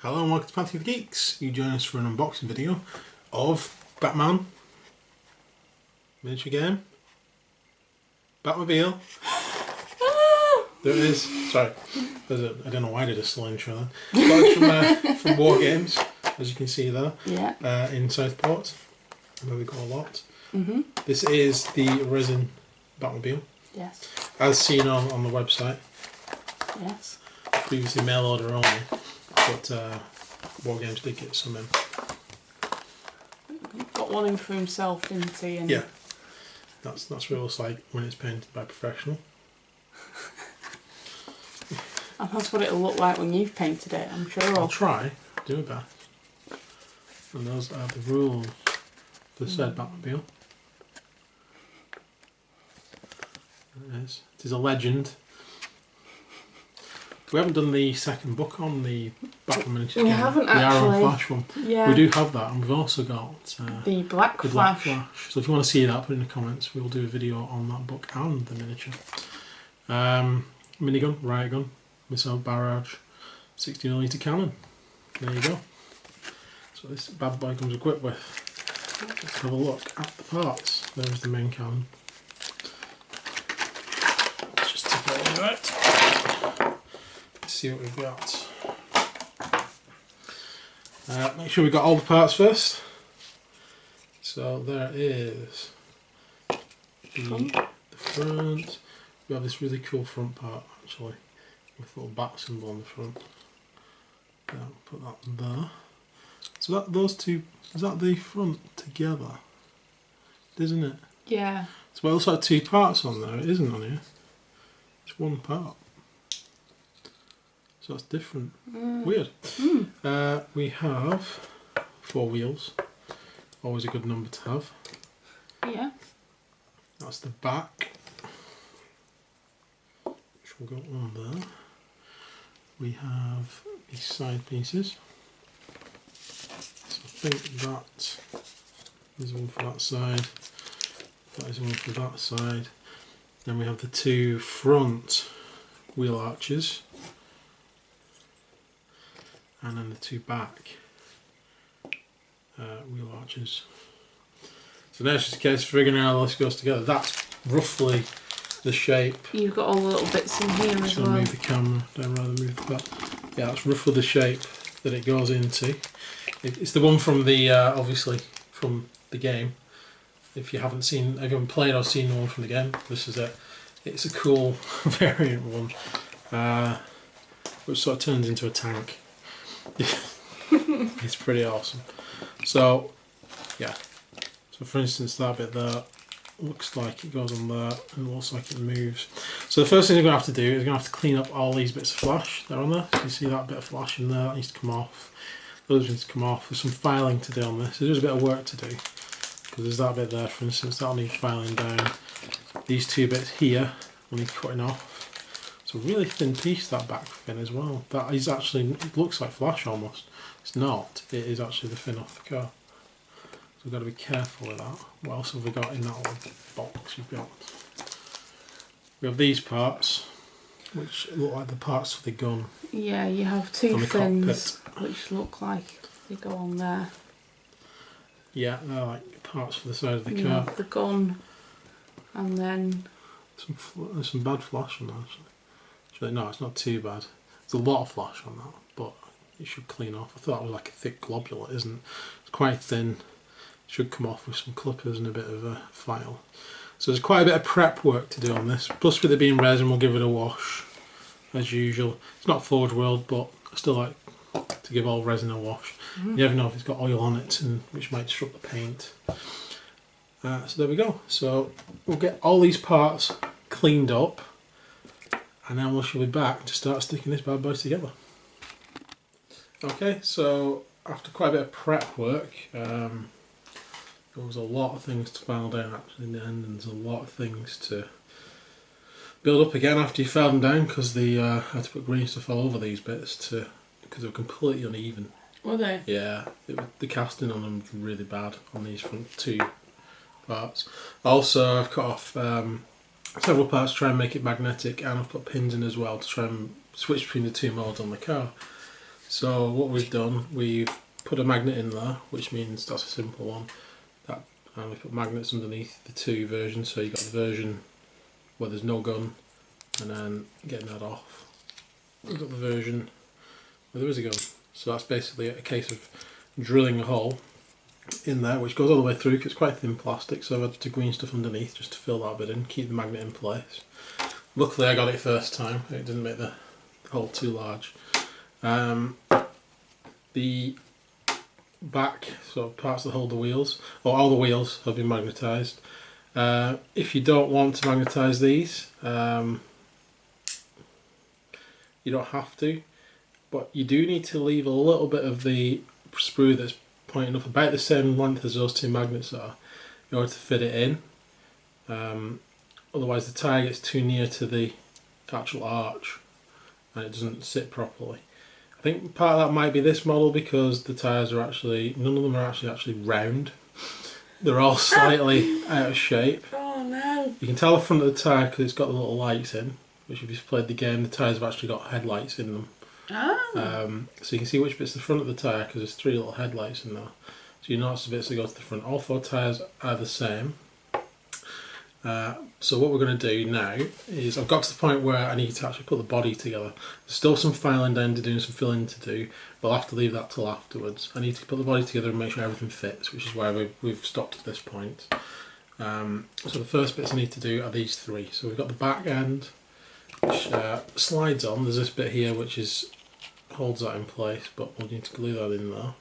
Hello and welcome to Potg for Geeks. You join us for an unboxing video of Batman miniature game, Batmobile. There it is. Sorry, I don't know why I did a slow intro then. It's from War Games, as you can see there. Yeah. In Southport, where we got a lot. This is the resin Batmobile. Yes. As seen on the website. Yes. Previously mail order only, but War Games did get some in. Got one in for himself, didn't he? And yeah, that's what it looks like when it's painted by a professional. And that's what it'll look like when you've painted it, I'm sure. I'll try, do my best. And those are the rules for said Batmobile. There it is. It is a legend. We haven't done the second book on the Batman miniature. We game. haven't the Arrow actually. Flash one. Yeah. We do have that, and we've also got the Black Flash. So if you want to see that, put it in the comments. We'll do a video on that book and the miniature. Minigun, riot gun, missile barrage, 60mm cannon. There you go. So this bad boy comes equipped with. Let's have a look at the parts. There's the main cannon. Just tip it over it. Let's see what we've got. Make sure we've got all the parts first. So there is the front. We have this really cool front part actually, with a little bat symbol on the front. Yeah, put that there. So those two, is that the front together? Isn't it? Yeah. So it looks like two parts on there. It isn't on here. It's one part. So that's different. Weird. We have 4 wheels. Always a good number to have. Yeah. That's the back, which will go on there. We have these side pieces. So I think that is one for that side. That is one for that side. Then we have the 2 front wheel arches. And then the 2 back wheel arches. So now it's just a case of figuring out how this goes together. That's roughly the shape. You've got all the little bits in here as well. Move the camera, don't rather move the back. Yeah, that's roughly the shape that it goes into. It's the one from the, obviously, from the game. If you haven't played or seen the one from the game, this is it. It's a cool variant one, which sort of turns into a tank. It's pretty awesome. So yeah, so for instance that bit there looks like it goes on there and looks like it moves. So the first thing you're going to have to do is you're going to have to clean up all these bits of flash that are on there. So you see that bit of flash in there, that needs to come off. Those need to come off. There's some filing to do on this. There's a bit of work to do because there's that bit there, for instance, that'll need filing down. These 2 bits here will need cutting off. It's a really thin piece, that back fin as well. That is actually, it looks like flash almost. It's not, it is actually the fin off the car. So we've got to be careful with that. What else have we got in that little box you've got? We have these parts, which look like the parts for the gun. Yeah, you have 2 fins, cockpit. which look like they go on there. Yeah, they're like parts for the side of the You car. have the gun, and then There's some bad flash on that actually. No, it's not too bad. There's a lot of flash on that, but it should clean off. I thought it was like a thick globule, it isn't. It's quite thin. It should come off with some clippers and a bit of a file. So there's quite a bit of prep work to do on this. Plus with it being resin, we'll give it a wash, as usual. It's not Forge World, but I still like to give all resin a wash. You never know if it's got oil on it, which might disrupt the paint. So there we go. So we'll get all these parts cleaned up, and then we shall be back to start sticking this bad boy together. Okay, so after quite a bit of prep work, there was a lot of things to file down actually in the end, and there's a lot of things to build up again after you file them down, because I had to put green stuff all over these bits because they were completely uneven. were they? Yeah, the casting on them was really bad on these front 2 parts. Also, I've cut off several parts to try and make it magnetic, and I've put pins in as well to try and switch between the 2 modes on the car. So what we've done, we've put a magnet in there, which means that's a simple one. And we put magnets underneath the two versions, so you've got the version where there's no gun, and then getting that off. We've got the version where there is a gun. So that's basically a case of drilling a hole in there, which goes all the way through because it's quite thin plastic, so I've had to green stuff underneath just to fill that bit in, keep the magnet in place. Luckily I got it first time, it didn't make the hole too large. The back sort of parts that hold the wheels, or all the wheels, have been magnetised. If you don't want to magnetise these, you don't have to, but you do need to leave a little bit of the sprue that's pointing up about the same length as those two magnets are in order to fit it in. Otherwise the tyre gets too near to the actual arch and it doesn't sit properly. I think part of that might be this model because the tyres are actually, none of them are actually round. They're all slightly out of shape. Oh no. You can tell the front of the tyre because it's got the little lights in, which if you've played the game, the tyres have actually got headlights in them. Oh. So you can see which bit's the front of the tyre because there's three little headlights in there. So you notice the bits that go to the front. All four tyres are the same. So what we're going to do now is, I've got to the point where I need to actually put the body together. There's still some filing down to do and some filling to do, but I'll have to leave that till afterwards. I need to put the body together and make sure everything fits, which is why we've stopped at this point. So the first bits I need to do are these three. So we've got the back end, which slides on. There's this bit here which holds that in place, but we'll need to glue that in there.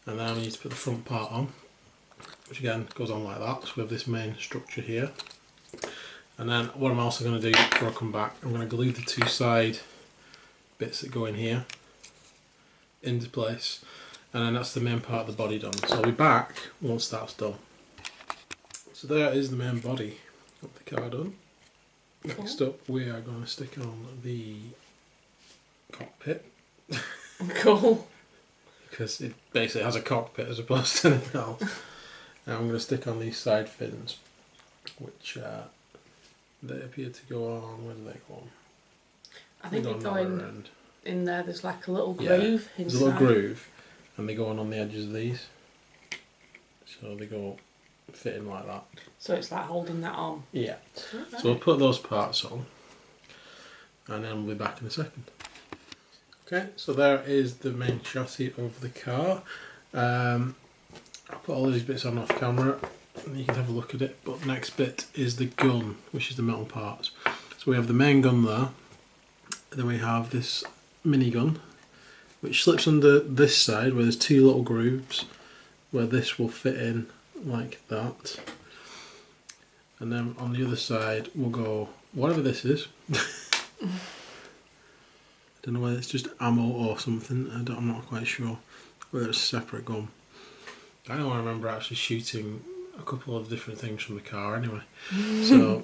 And then we need to put the front part on, which again goes on like that. So we have this main structure here. And then what I'm also going to do before I come back, I'm going to glue the two side bits that go in here into place. And then that's the main part of the body done. So I'll be back once that's done. So there is the main body of the car done. Next up we are going to stick on the cockpit. Cool. Because it basically has a cockpit as opposed to anything else. Now I'm going to stick on these side fins, which they appear to go on. Where do they go on? I think they go in there. There's like a little groove inside. There's a little groove, and they go on the edges of these. So they go fitting like that. So it's like holding that on. Yeah. Right. So we'll put those parts on, and then we'll be back in a second. Okay, so there is the main chassis of the car. I'll put all these bits on off camera and you can have a look at it, but next bit is the gun, which is the metal parts. So we have the main gun there, then we have this minigun which slips under this side where there's two little grooves where this will fit in like that, and then on the other side we'll go whatever this is. I don't know whether it's just ammo or something, I'm not quite sure whether it's a separate gun. I don't remember actually shooting a couple of different things from the car anyway. So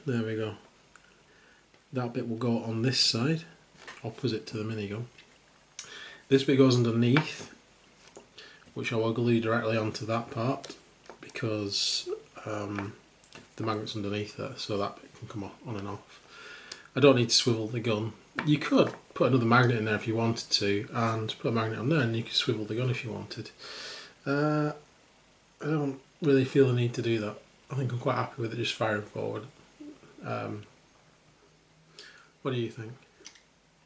there we go. That bit will go on this side, opposite to the minigun. This bit goes underneath, which I will glue directly onto that part because the magnet's underneath there, so that bit can come off, on and off. I don't need to swivel the gun. You could put another magnet in there if you wanted to, and put a magnet on there and you could swivel the gun if you wanted. I don't really feel the need to do that. I think I'm quite happy with it just firing forward. What do you think?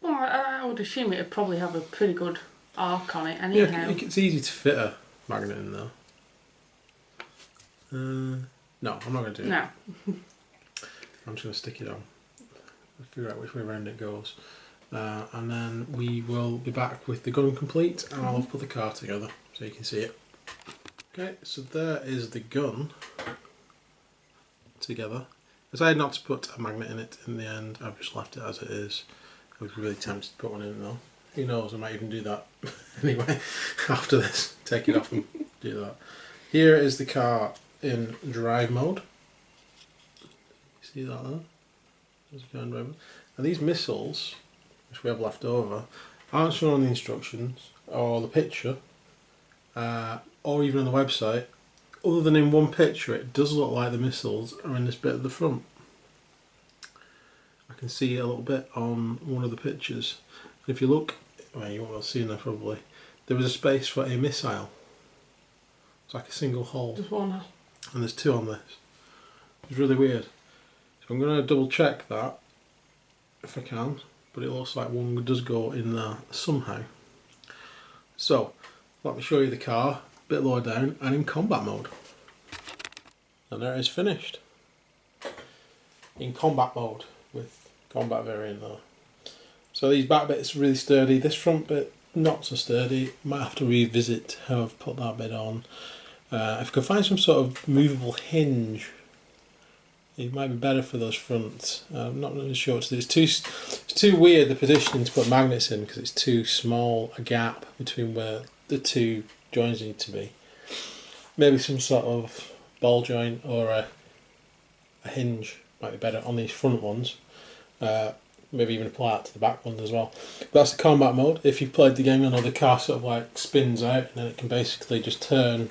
Well, I would assume it would probably have a pretty good arc on it anyhow. Yeah, it's easy to fit a magnet in there. No, I'm not going to do it. No. I'm just going to stick it on. Figure out which way around it goes. And then we will be back with the gun complete and I'll put the car together so you can see it. Okay, so there is the gun together. I decided not to put a magnet in it in the end, I've just left it as it is. I was really tempted to put one in though. Who knows, I might even do that anyway after this. Take it off and do that. Here is the car in drive mode. See that there? There's a car in drive mode. And these missiles, which we have left over, aren't shown on the instructions or the picture. Or even on the website, other than in one picture it does look like the missiles are in this bit at the front. I can see it a little bit on one of the pictures. If you look well, you won't be able to see there probably, there was a space for a missile. It's like a single hole. Just one. And there's two on this. It's really weird. So I'm going to double check that if I can, but it looks like one does go in there somehow. So let me show you the car, a bit lower down and in combat mode. And there it is finished. In combat mode with combat variant there. So these back bits are really sturdy, this front bit not so sturdy. Might have to revisit how I've put that bit on. If I could find some sort of movable hinge, it might be better for those fronts. I'm not really sure what to do. It's too weird the positioning to put magnets in because it's too small a gap between where the two joins need to be. Maybe some sort of ball joint or a hinge might be better on these front ones. Maybe even apply that to the back ones as well. But that's the combat mode. If you've played the game, you'll know the car sort of like spins out and then it can basically just turn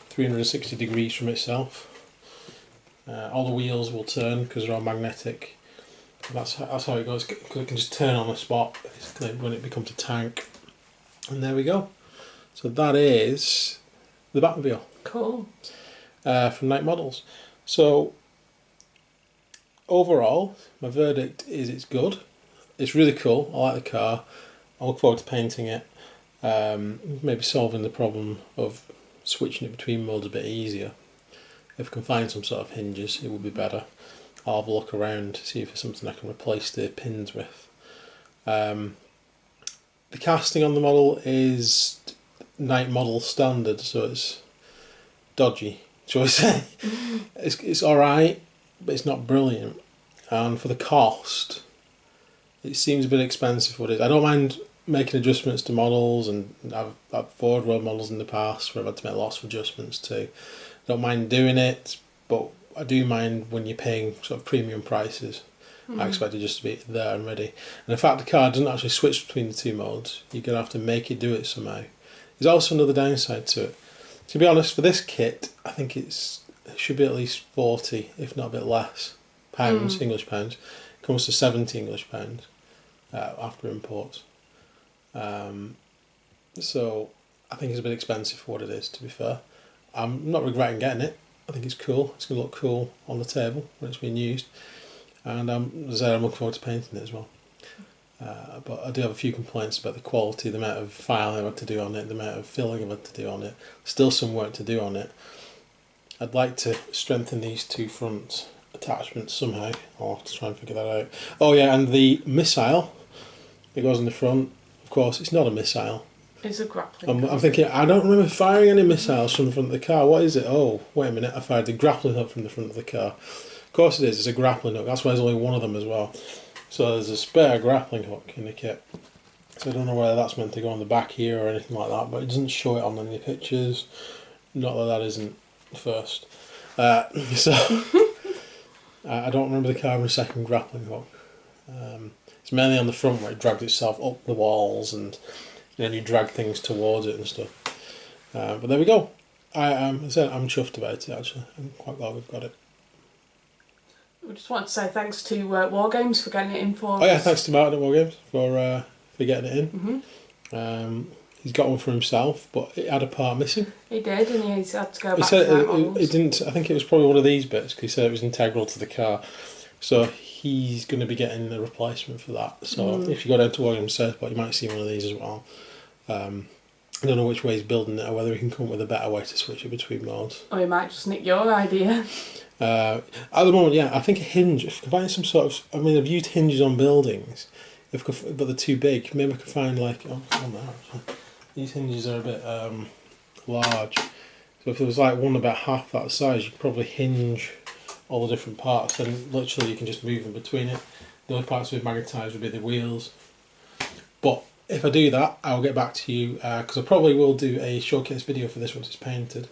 360 degrees from itself. All the wheels will turn because they're all magnetic. That's how it goes. It can just turn on the spot basically when it becomes a tank. And there we go. So that is the Batmobile. Cool. From Night Models. So overall, my verdict is it's good. It's really cool. I like the car. I look forward to painting it. Maybe solving the problem of switching it between modes a bit easier. If I can find some sort of hinges, it would be better. I'll have a look around to see if there's something I can replace the pins with. The casting on the model is Night Model standard, so it's dodgy, shall we say. It's alright, but it's not brilliant. And for the cost, it seems a bit expensive for what it is. I don't mind making adjustments to models, and I've had Ford road models in the past where I've had to make lots of adjustments to. Don't mind doing it, but I do mind when you're paying sort of premium prices. I expect it just to be there and ready. And in fact, the car doesn't actually switch between the two modes. You're going to have to make it do it somehow. There's also another downside to it. To be honest, for this kit, I think it should be at least 40, if not a bit less, pounds, English pounds. It comes to 70 English pounds after imports. So I think it's a bit expensive for what it is, to be fair. I'm not regretting getting it. I think it's cool. It's going to look cool on the table when it's being used. And as I said, I'm looking forward to painting it as well. But I do have a few complaints about the quality, the amount of filing I've had to do on it, the amount of filling I've had to do on it. Still some work to do on it. I'd like to strengthen these two front attachments somehow. I'll have to try and figure that out. Oh yeah, and the missile that goes in the front, of course, it's not a missile. It's a grappling hook. I'm thinking, I don't remember firing any missiles from the front of the car. What is it? Oh, wait a minute, I fired the grappling hook from the front of the car. Of course it is, it's a grappling hook. That's why there's only one of them as well. So there's a spare grappling hook in the kit. So I don't know whether that's meant to go on the back here or anything like that, but it doesn't show it on any pictures. Not that that isn't first. So I don't remember the car having a second grappling hook. It's mainly on the front where it dragged itself up the walls and then you drag things towards it and stuff. But there we go. I'm chuffed about it actually. I'm quite glad we've got it. We just want to say thanks to War Games for getting it in for us. Oh yeah, thanks to Martin at War Games for getting it in. He's got one for himself, but it had a part missing. He did, and he's had to go He back said to that it didn't. I think it was probably one of these bits because he said it was integral to the car. So he's going to be getting a replacement for that. So if you go down to War Games but you might see one of these as well. I don't know which way he's building it or whether he can come up with a better way to switch it between modes. Or he might just nick your idea. At the moment, yeah, I think a hinge, if I can find some sort of, I mean, I've used hinges on buildings, but they're too big. Maybe I could find like, oh no, these hinges are a bit large. So if there was like one about half that size, you could probably hinge all the different parts and literally you can just move them between it. The only parts with magnetised would be the wheels. But if I do that, I'll get back to you because I probably will do a showcase video for this once it's painted.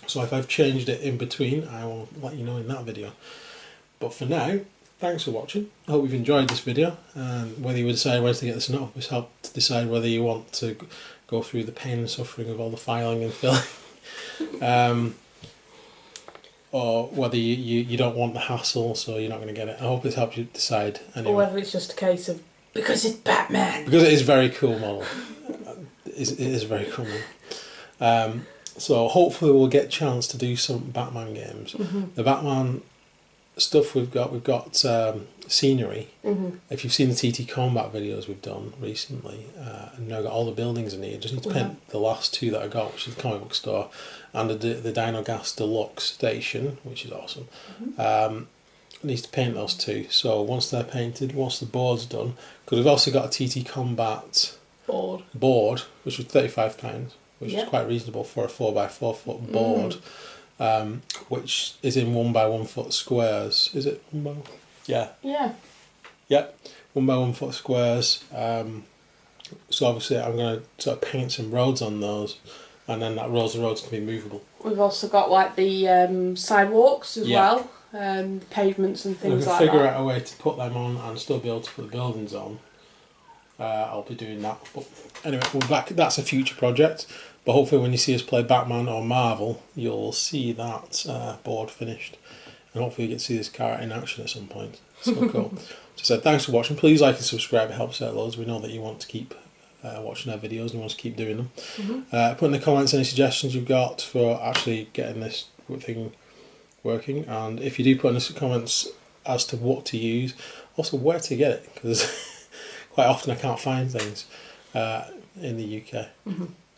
So if I've changed it in between, I will let you know in that video. But for now, thanks for watching. I hope you've enjoyed this video. And whether you decide where to get this up, it's helped to decide whether you want to go through the pain and suffering of all the filing and filling. Or whether you don't want the hassle, so you're not going to get it. I hope this helps you decide. Anyway. Or whether it's just a case of Because it's Batman. Because it is a very cool model. It is a very cool model. So hopefully we'll get a chance to do some Batman games. The Batman stuff we've got scenery. If you've seen the TT Combat videos we've done recently, and now got all the buildings in here, just need to paint the last two that I got, which is the comic book store, and the Dino Gas Deluxe station, which is awesome. Needs to paint those two. So once they're painted, once the board's done, because we've also got a TT Combat board, which was £35, which is quite reasonable for a 4x4 foot board. Which is in 1x1 foot squares. Is it 1 by 1? Yeah. Yeah. Yep. 1x1 foot squares. So obviously I'm going to sort of paint some roads on those, and then the roads can be movable. We've also got like the sidewalks as well, pavements and things like that. Figure out a way to put them on and still be able to put the buildings on. I'll be doing that. But anyway, we're back. That's a future project. But hopefully when you see us play Batman or Marvel, you'll see that board finished. And hopefully you get to see this car in action at some point. So cool. So thanks for watching. Please like and subscribe. It helps out loads. We know that you want to keep watching our videos and you want to keep doing them. Put in the comments any suggestions you've got for actually getting this thing working. And if you do put in the comments as to what to use, also where to get it. Because quite often I can't find things in the UK.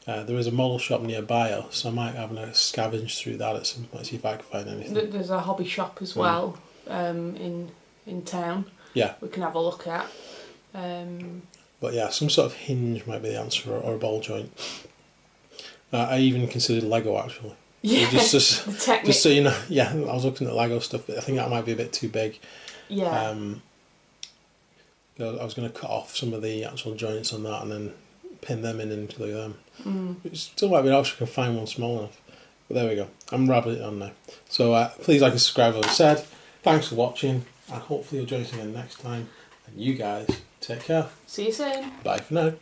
There is a model shop nearby us, so I might have a scavenge through that at some point, see if I can find anything. There's a hobby shop as well in town. Yeah. We can have a look at. But yeah, some sort of hinge might be the answer, or a ball joint. I even considered Lego actually. Yeah, just the technique. Just so you know, yeah, I was looking at Lego stuff, but I think that might be a bit too big. Yeah. I was going to cut off some of the actual joints on that and then pin them in and glue them. It still might be an option, I can find one small enough. But there we go. I'm rabbiting on now. So please like and subscribe as I said. Thanks for watching, and hopefully you'll join us again next time. And you guys, take care. See you soon. Bye for now.